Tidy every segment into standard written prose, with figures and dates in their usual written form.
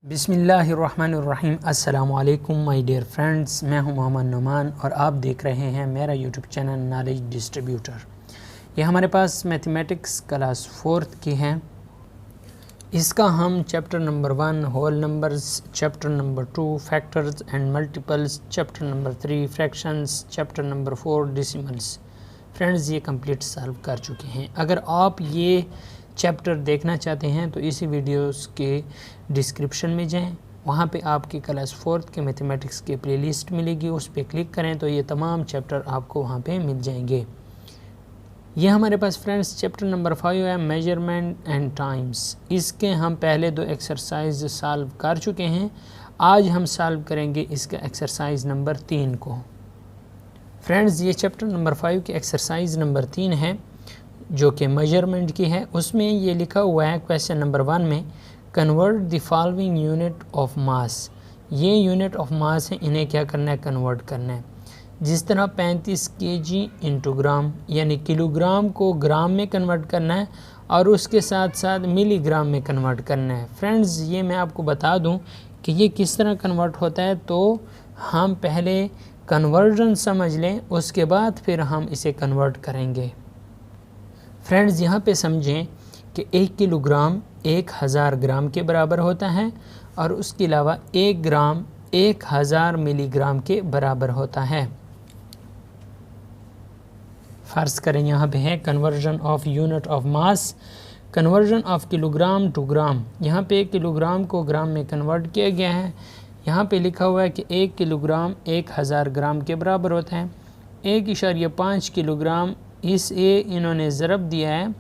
बिस्मिल्लाहिर्रहमानिर्रहीम। अस्सलामुअलैकुम my dear friends, मैं हूं मोहम्मद नुमान और आप देख रहे हैं मेरा यूट्यूब चैनल नॉलेज डिस्ट्रीब्यूटर। ये हमारे पास मैथमेटिक्स क्लास 4th की है। इसका हम chapter number 1 whole numbers, chapter number 2 factors and multiples, chapter number 3 fractions, chapter number 4 decimals friends ये कंप्लीट सॉल्व कर चुके हैं। अगर आप ये चैप्टर देखना चाहते हैं तो इसी वीडियोस के डिस्क्रिप्शन में जाएं, वहाँ पे आपकी क्लास 4th के मैथमेटिक्स की प्लेलिस्ट मिलेगी, उस पर क्लिक करें तो ये तमाम चैप्टर आपको वहाँ पे मिल जाएंगे। ये हमारे पास फ्रेंड्स चैप्टर नंबर 5 है मेजरमेंट एंड टाइम्स। इसके हम पहले 2 एक्सरसाइज सॉल्व कर चुके हैं। आज हम सॉल्व करेंगे इसका एक्सरसाइज नंबर 3 को। फ्रेंड्स ये चैप्टर नंबर 5 की एक्सरसाइज नंबर 3 है जो कि मेजरमेंट की है। उसमें ये लिखा हुआ है क्वेश्चन नंबर 1 में convert the following unit of मास। ये यूनिट ऑफ मास है, इन्हें क्या करना है, कन्वर्ट करना है। जिस तरह 35 kg इंटू ग्राम यानी किलोग्राम को ग्राम में कन्वर्ट करना है और उसके साथ साथ मिलीग्राम में कन्वर्ट करना है। फ्रेंड्स ये मैं आपको बता दूं कि ये किस तरह कन्वर्ट होता है, तो हम पहले कन्वर्जन समझ लें, उसके बाद फिर हम इसे कन्वर्ट करेंगे। फ्रेंड्स यहाँ पे समझें कि 1 किलोग्राम 1000 ग्राम के बराबर होता है और उसके अलावा 1 ग्राम 1000 मिलीग्राम के बराबर होता है। फ़र्ज़ करें यहाँ पे है conversion of unit of mass, conversion of kilogram to gram. यहाँ पे 1 किलोग्राम को ग्राम में कन्वर्ट किया गया है। यहाँ पे लिखा हुआ है कि 1 किलोग्राम 1000 ग्राम के बराबर होता है। 1.5 किलोग्राम इसे इन्होंने ज़रब दिया है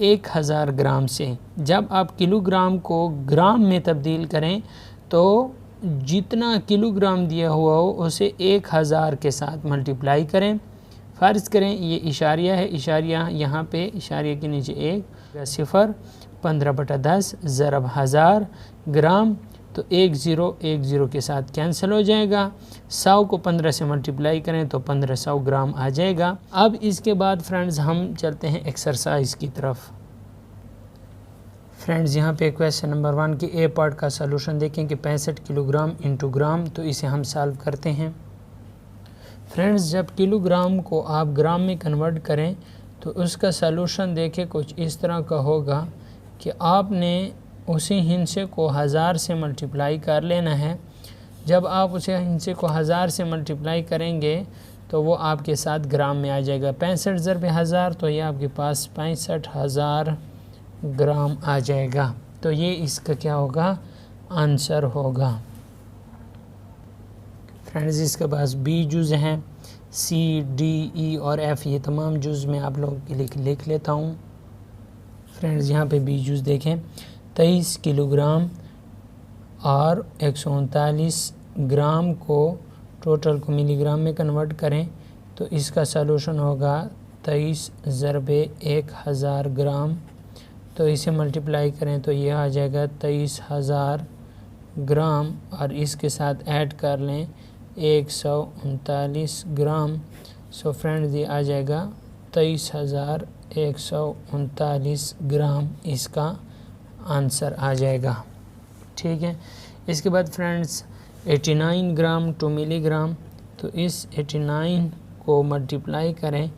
1000 ग्राम से। जब आप किलोग्राम को ग्राम में तब्दील करें तो जितना किलोग्राम दिया हुआ हो उसे 1000 के साथ मल्टीप्लाई करें। फ़र्ज़ करें ये इशारिया है, इशारिया यहाँ पे इशारिया के नीचे 1 0 15/10 ज़रब 1000 ग्राम, तो 10 के साथ कैंसिल हो जाएगा। 100 को 15 से मल्टीप्लाई करें तो 1500 ग्राम आ जाएगा। अब इसके बाद फ्रेंड्स हम चलते हैं एक्सरसाइज की तरफ। फ्रेंड्स यहाँ पे क्वेश्चन नंबर 1 की ए पार्ट का सलूशन देखें कि 65 किलोग्राम इंटू ग्राम, तो इसे हम सॉल्व करते हैं। फ्रेंड्स जब किलोग्राम को आप ग्राम में कन्वर्ट करें तो उसका सलूशन देखें कुछ इस तरह का होगा कि आपने उसी हिंसे को 1000 से मल्टीप्लाई कर लेना है। जब आप उसे हिंसे को 1000 से मल्टीप्लाई करेंगे तो वो आपके साथ ग्राम में आ जाएगा। 65 ज़रब 1000 तो ये आपके पास 65,000 ग्राम आ जाएगा। तो ये इसका क्या होगा, आंसर होगा। फ्रेंड्स इसके पास बी जुज़ हैं, सी डी ई और एफ़, ये तमाम जुज़ मैं आप लोगों के लिए लिख लेता हूँ। फ्रेंड्स यहाँ पे बी जुज़ देखें 23 किलोग्राम और 139 ग्राम को टोटल को मिलीग्राम में कन्वर्ट करें तो इसका सलूशन होगा 23 ज़रब 1000 ग्राम। तो इसे मल्टीप्लाई करें तो ये आ जाएगा 23,000 ग्राम और इसके साथ ऐड कर लें 139 ग्राम। सो फ्रेंड्स ये आ जाएगा 23,139 ग्राम, इसका आंसर आ जाएगा। ठीक है। इसके बाद फ्रेंड्स 89 ग्राम टू मिलीग्राम, तो इस 89 को मल्टीप्लाई करें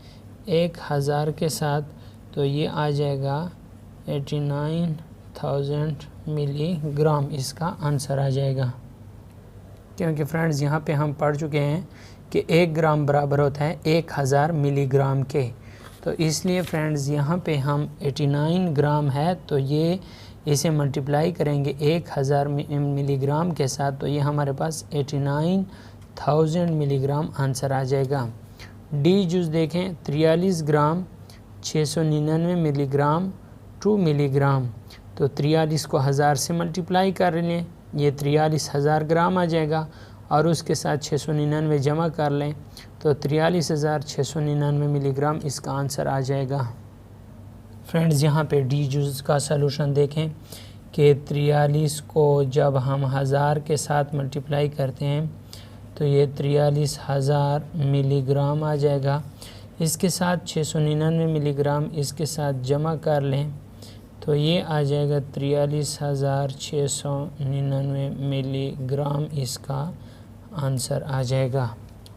1000 के साथ तो ये आ जाएगा 89,000 मिलीग्राम, इसका आंसर आ जाएगा। क्योंकि फ्रेंड्स यहाँ पे हम पढ़ चुके हैं कि 1 ग्राम बराबर होता है 1000 मिलीग्राम के, तो इसलिए फ्रेंड्स यहाँ पे हम 89 ग्राम है तो ये इसे मल्टीप्लाई करेंगे 1000 मिलीग्राम के साथ तो ये हमारे पास 89,000 मिलीग्राम आंसर आ जाएगा। डी जुज़ देखें 43 ग्राम 699 मिलीग्राम 2 मिलीग्राम, तो 43 को 1000 से मल्टीप्लाई कर लें, ये 43,000 ग्राम आ जाएगा और उसके साथ 699 जमा कर लें तो 43,699 मिलीग्राम, इसका आंसर आ जाएगा। फ्रेंड्स यहाँ पे डी जुज़ का सलूशन देखें कि 43 को जब हम 1000 के साथ मल्टीप्लाई करते हैं तो ये 43,000 मिलीग्राम आ जाएगा। इसके साथ 699 मिलीग्राम इसके साथ जमा कर लें तो ये आ जाएगा 43,699 मिलीग्राम इसका आंसर आ जाएगा।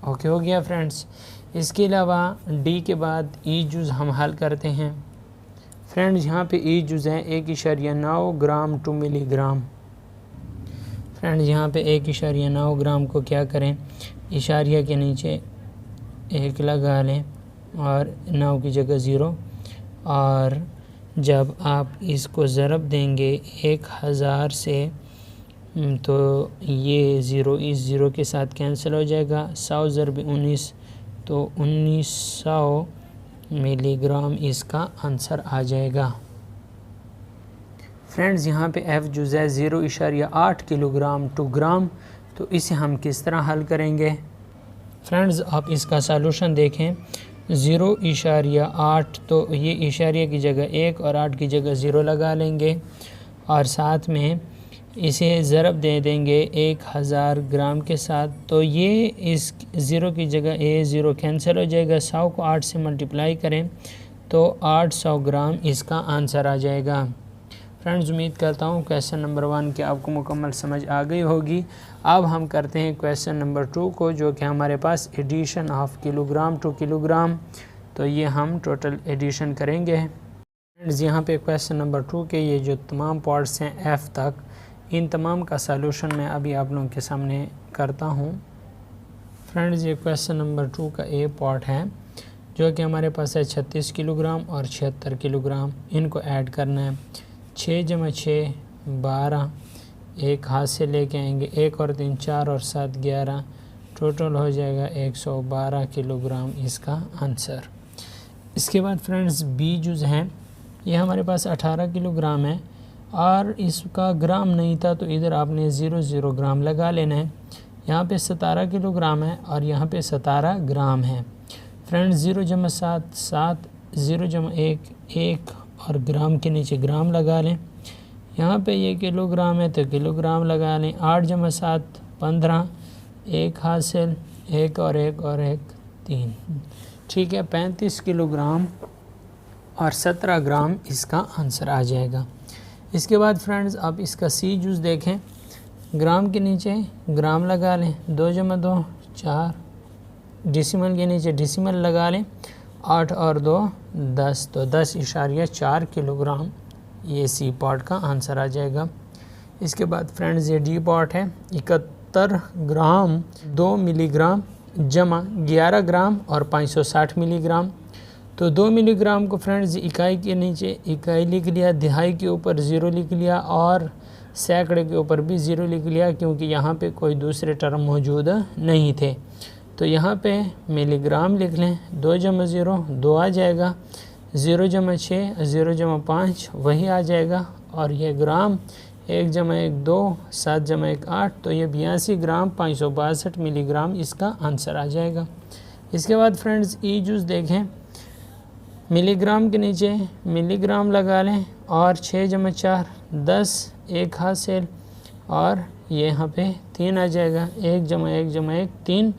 ओके हो गया फ्रेंड्स। इसके अलावा डी के बाद ई जुज़ हम हल करते हैं। फ्रेंड्स यहाँ पे ई जुज़ है 1.9 ग्राम टू मिलीग्राम। फ्रेंड्स यहाँ पे 1.9 ग्राम को क्या करें, इशारिया के नीचे 1 लगा लें और 9 की जगह 0, और जब आप इसको ज़रब देंगे 1000 से तो ये 0 इस 0 के साथ कैंसिल हो जाएगा। 100 ज़रब 19 तो 1900 मिलीग्राम इसका आंसर आ जाएगा। फ्रेंड्स यहाँ पे एफ जुज़ है 0.8 किलोग्राम टू ग्राम, तो इसे हम किस तरह हल करेंगे। फ्रेंड्स आप इसका सॉल्यूशन देखें, 0.8 तो ये इशारिया की जगह 1 और 8 की जगह 0 लगा लेंगे, और साथ में इसे ज़रब दे देंगे 1000 ग्राम के साथ, तो ये इस 0 की जगह 0 कैंसिल हो जाएगा। 100 को 8 से मल्टीप्लाई करें तो 800 ग्राम इसका आंसर आ जाएगा। फ्रेंड्स उम्मीद करता हूँ क्वेश्चन नंबर 1 की आपको मुकम्मल समझ आ गई होगी। अब हम करते हैं क्वेश्चन नंबर 2 को, जो कि हमारे पास addition of kilogram to kilogram, तो ये हम टोटल एडिशन करेंगे। फ्रेंड्स यहाँ पे क्वेश्चन नंबर 2 के ये जो तमाम पार्ट्स हैं F तक, इन तमाम का सॉल्यूशन मैं अभी आप लोगों के सामने करता हूँ। फ्रेंड्स ये क्वेश्चन नंबर 2 का ए पार्ट है, जो कि हमारे पास है 36 किलोग्राम और 76 किलोग्राम। इनको ऐड करना है। 6 × 6 12, एक हाथ से लेके आएंगे, 1 और 3 4 और 7 11, टोटल हो जाएगा 112 किलोग्राम इसका आंसर। इसके बाद फ्रेंड्स बी जुज़ हैं, ये हमारे पास 18 किलोग्राम है और इसका ग्राम नहीं था, तो इधर आपने 0 ग्राम लगा लेना है। यहाँ पे 17 किलोग्राम है और यहाँ पे 17 ग्राम है। फ्रेंड्स 0 × 7 7, 0 × 1 1 और ग्राम के नीचे ग्राम लगा लें। यहाँ पे ये किलोग्राम है तो किलोग्राम लगा लें। 8 × 7 15, 1 हासिल, 1 और 1 और 1 3, ठीक है। 35 किलोग्राम और 17 ग्राम इसका आंसर आ जाएगा। इसके बाद फ्रेंड्स आप इसका सी जुज़ देखें, ग्राम के नीचे ग्राम लगा लें, 2 × 2 4, डेसिमल के नीचे डेसिमल लगा लें, 8 और 2 10, तो 10.4 किलोग्राम ये सी पार्ट का आंसर आ जाएगा। इसके बाद फ्रेंड्स ये डी पार्ट है, 71 ग्राम 2 मिलीग्राम जमा 11 ग्राम और 560 मिलीग्राम। तो 2 मिलीग्राम को फ्रेंड्स इकाई के नीचे इकाई लिख लिया, दिहाई के ऊपर 0 लिख लिया और सैकड़े के ऊपर भी 0 लिख लिया, क्योंकि यहाँ पे कोई दूसरे टर्म मौजूद नहीं थे। तो यहाँ पे मिलीग्राम लिख लें, 2 × 0 2 आ जाएगा, 0 × 6 0 × 5 वही आ जाएगा, और ये ग्राम 1 × 1 2, 7 × 1 8, तो ये 82 ग्राम 562 मिलीग्राम इसका आंसर आ जाएगा। इसके बाद फ्रेंड्स ई जुज़ देखें, मिलीग्राम के नीचे मिलीग्राम लगा लें और 6 × 4 10, 1 हासिल, और ये यहाँ पे 3 आ जाएगा, 1 × 1 × 1 3,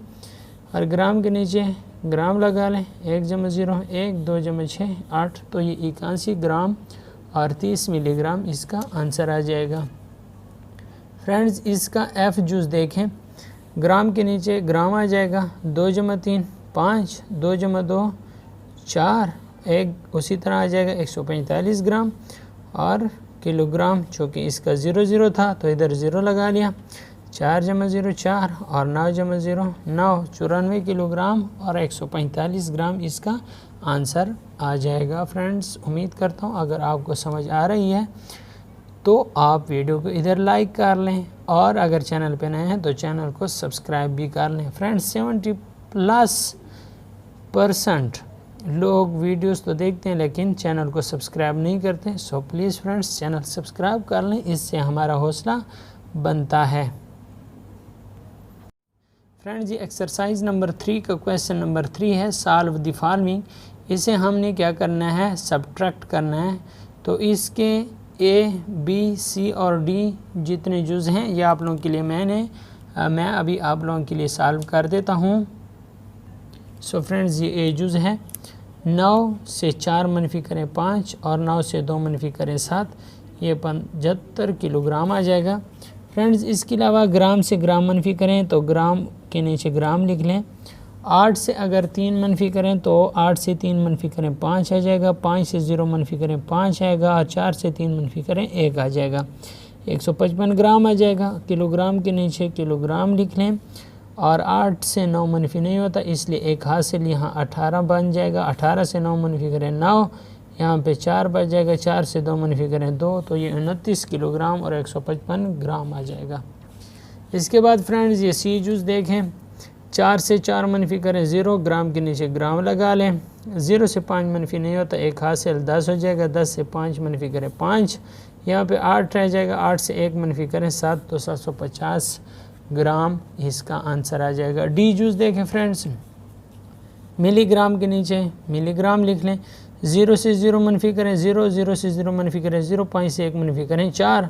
और ग्राम के नीचे ग्राम लगा लें, 1 × 0 1, 2 × 6 8, तो ये 81 ग्राम और 30 मिलीग्राम इसका आंसर आ जाएगा। फ्रेंड्स इसका एफ जुज़ देखें, ग्राम के नीचे ग्राम आ जाएगा, 2 × 3 5, 2 × 2 4, 1 उसी तरह आ जाएगा 145 ग्राम, और किलोग्राम चूँकि इसका 0 था तो इधर 0 लगा लिया, 4 × 0 4 और 9 × 0 9, 94 किलोग्राम और 145 ग्राम इसका आंसर आ जाएगा। फ्रेंड्स उम्मीद करता हूँ अगर आपको समझ आ रही है तो आप वीडियो को इधर लाइक कर लें, और अगर चैनल पे नए हैं तो चैनल को सब्सक्राइब भी कर लें। फ्रेंड्स 70+ लोग वीडियोस तो देखते हैं लेकिन चैनल को सब्सक्राइब नहीं करते, so please friends channel subscribe कर लें, इससे हमारा हौसला बनता है। फ्रेंड्स ये एक्सरसाइज नंबर 3 का क्वेश्चन नंबर 3 है, सॉल्व द फॉलोइंग। इसे हमने क्या करना है, सब्ट्रैक्ट करना है। तो इसके ए बी सी और डी जितने जुज़ हैं ये आप लोगों के लिए मैं अभी आप लोगों के लिए सॉल्व कर देता हूँ। सो फ्रेंड्स ये ए जुज़ है, 9 से 4 मनफी करें 5 और 9 से 2 मनफी करें 7, ये 75 किलोग्राम आ जाएगा। फ्रेंड्स इसके अलावा ग्राम से ग्राम मनफी करें तो ग्राम के नीचे ग्राम लिख लें। 8 से अगर 3 मनफी करें तो 8 से 3 मनफी करें 5 आ जाएगा, 5 से 0 मनफी करें 5 आएगा, और 4 से 3 मनफी करें 1 आ जाएगा। 155 ग्राम आ जाएगा। किलोग्राम के नीचे किलोग्राम लिख लें, और 8 से 9 मनफी नहीं होता इसलिए एक हासिल यहाँ 18 बन जाएगा। 18 से 9 मनफी करें 9, यहाँ पे 4 बच जाएगा। 4 से 2 मनफी करें 2, तो ये 29 किलोग्राम और 155 ग्राम आ जाएगा। इसके बाद फ्रेंड्स ये सी जूस देखें, 4 से 4 मनफी करें 0, ग्राम के नीचे ग्राम लगा लें। 0 से 5 मनफी नहीं होता, एक हासिल 10 हो जाएगा। 10 से 5 मनफी करें 5, यहाँ पे 8 रह जाएगा। 8 से 1 मनफी करें 7, तो 750 ग्राम इसका आंसर आ जाएगा। डी जूस देखें फ्रेंड्स, मिलीग्राम के नीचे मिलीग्राम लिख लें। 0 से 0 मनफी करें 0, 0 से 0 मनफी करें 0, 5 से 1 मनफी करें 4,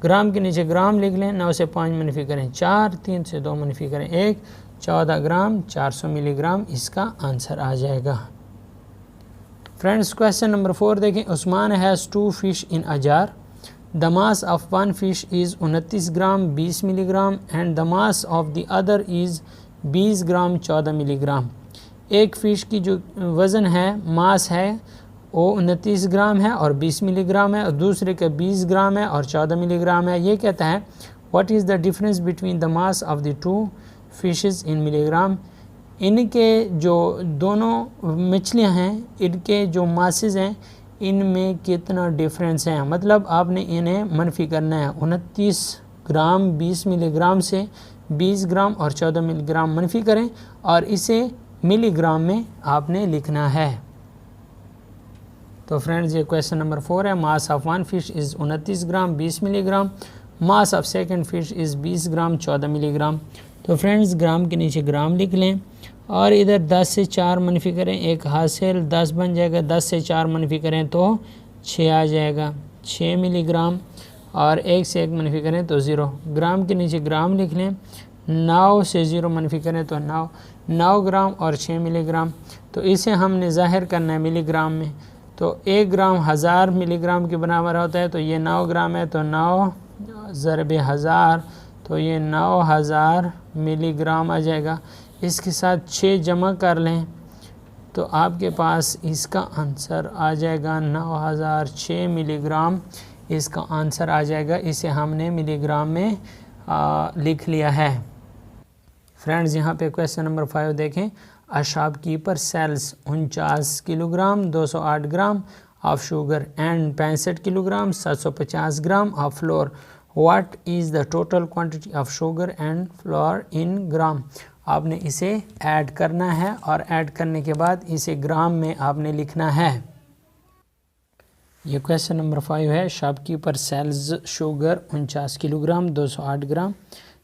ग्राम के नीचे ग्राम लिख लें। 9 से 5 मनफी करें 4, 3 से 2 मनफी करें 1, 14 ग्राम 400 मिलीग्राम इसका आंसर आ जाएगा। फ्रेंड्स क्वेश्चन नंबर 4 देखें, Usman has 2 fish in a jar. The mass of one fish is 29 gram 20 milligram and the mass of the other is 20 gram 14 milligram. एक फ़िश की जो वज़न है, मास है, वो 29 ग्राम है और 20 मिलीग्राम है, और दूसरे का 20 ग्राम है और 14 मिलीग्राम है। ये कहता है what is the difference between the mass of the two fishes in milligram. इनके जो दोनों मछलियां हैं, इनके जो मासेस हैं, इनमें कितना डिफरेंस है। मतलब आपने इन्हें मनफी करना है। 29 ग्राम 20 मिलीग्राम से 20 ग्राम और 14 मिलीग्राम मनफी करें, और इसे मिलीग्राम में आपने लिखना है। तो फ्रेंड्स ये क्वेश्चन नंबर 4 है। Mass of one fish is 29 gram 20 milligram, mass of second fish is 20 gram 14 milligram. तो फ्रेंड्स ग्राम के नीचे ग्राम लिख लें, और इधर 10 से 4 मनफी करें, एक हासिल 10 बन जाएगा। 10 से 4 मनफी करें तो 6 आ जाएगा, 6 मिलीग्राम, और 1 से 1 मनफी करें तो 0। ग्राम के नीचे ग्राम लिख लें। 9 से 0 मनफी करें तो 9 ग्राम और 6 मिलीग्राम। तो इसे हमने ज़ाहिर करना है मिलीग्राम में। तो 1 ग्राम 1000 मिलीग्राम के बराबर होता है, तो ये 9 ग्राम है, तो 9 ज़रब 1000, तो ये 9000 मिलीग्राम आ जाएगा। इसके साथ 6 जमा कर लें तो आपके पास इसका आंसर आ जाएगा 9006 मिलीग्राम इसका आंसर आ जाएगा। इसे हमने मिलीग्राम में लिख लिया है। फ्रेंड्स यहाँ पे क्वेश्चन नंबर 5 देखें, a shopkeeper sells 49 kilogram 208 gram of sugar and 65 kilogram 750 gram of flour. What is the total quantity of sugar and flour in gram. आपने इसे ऐड करना है, और ऐड करने के बाद इसे ग्राम में आपने लिखना है। ये क्वेश्चन नंबर 5 है। शॉपकीपर सेल्स शुगर 49 किलोग्राम 208 ग्राम,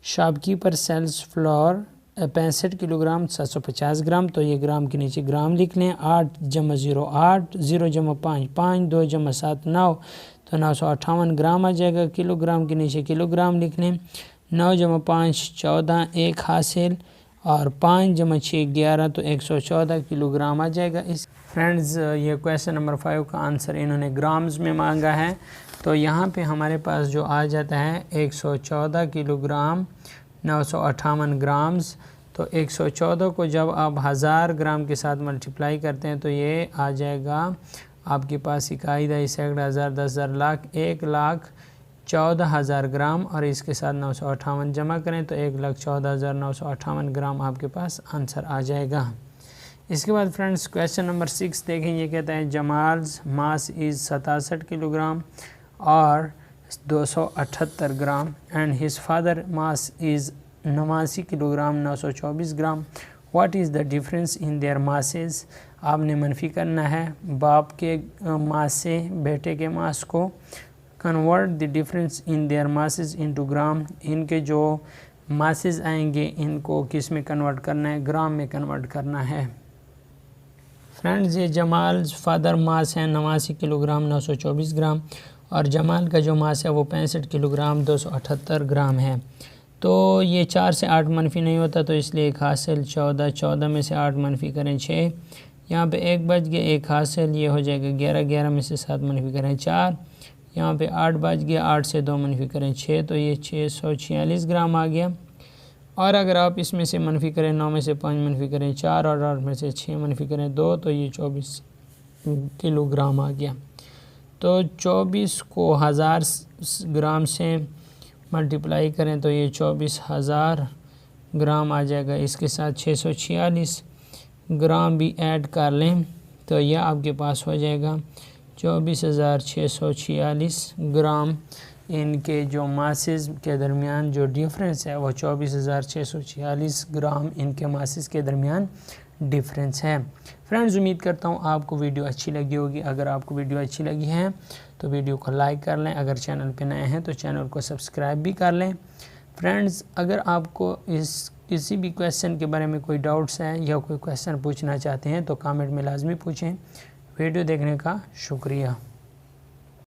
शॉपकीपर सेल्स फ्लोर 65 किलोग्राम 750 ग्राम। तो ये ग्राम के नीचे ग्राम लिख लें। 8 जमा 0 8, 0 जमा 5 5, 2 जमा 7 9, तो 958 ग्राम आ जाएगा। किलोग्राम के नीचे किलोग्राम लिख लें। 9 जमा 5 14, 1 हासिल, और 5 जमा 6 11, तो 114 किलोग्राम आ जाएगा। इस फ्रेंड्स ये क्वेश्चन नंबर 5 का आंसर इन्होंने ग्राम्स में मांगा है। तो यहाँ पे हमारे पास जो आ जाता है 114 किलोग्राम 958 ग्राम्स। तो 114 को जब आप 1000 ग्राम के साथ मल्टीप्लाई करते हैं तो ये आ जाएगा आपके पास इकाई दही सैकड़ा हज़ार 10,000 लाख 1,14,000 ग्राम, और इसके साथ 958 जमा करें तो 1,14,958 ग्राम आपके पास आंसर आ जाएगा। इसके बाद फ्रेंड्स क्वेश्चन नंबर 6 देखें। ये कहता है जमाल्स मास इज़ 67 किलोग्राम और 278 gram and his father mass is 89 kilogram 924 gram. What is the difference in their masses. आपने मनफी करना है बाप के मास से बेटे के मास को। Convert the difference in their masses into gram. इनके जो मासेस आएंगे इनको किस में कन्वर्ट करना है, ग्राम में कन्वर्ट करना है। फ्रेंड्स ये जमाल फादर मास है 89 किलोग्राम 924 ग्राम, और जमाल का जो मास है वो 65 किलोग्राम 278 ग्राम है। तो ये 4 से 8 मनफी नहीं होता, तो इसलिए एक हासिल 14, 14 में से 8 मनफी करें 6, यहाँ पे 1 बच गया, एक हासिल ये हो जाएगा 11, 11 में से 7 मनफी करें 4, यहाँ पे 8 बच गया, 8 से 2 मनफी करें 6 तो ये 646 ग्राम आ गया। और अगर आप इसमें से मनफी करें 9 में से 5 मनफी करें 4 और 8 में से 6 मनफी करें 2 तो ये 24 किलोग्राम आ गया। तो 24 को 1000 ग्राम से मल्टीप्लाई करें तो ये 24,000 ग्राम आ जाएगा। इसके साथ 646 ग्राम भी ऐड कर लें तो यह आपके पास हो जाएगा 24,646 ग्राम। इनके जो मासेस के दरमियान जो डिफरेंस है वो 24,646 ग्राम इनके मासेस के दरमियान डिफरेंस है। फ्रेंड्स, उम्मीद करता हूँ आपको वीडियो अच्छी लगी होगी। अगर आपको वीडियो अच्छी लगी है तो वीडियो को लाइक कर लें, अगर चैनल पे नए हैं तो चैनल को सब्सक्राइब भी कर लें। फ्रेंड्स, अगर आपको किसी भी क्वेश्चन के बारे में कोई डाउट्स हैं या कोई क्वेश्चन पूछना चाहते हैं तो कमेंट में लाजमी पूछें। वीडियो देखने का शुक्रिया।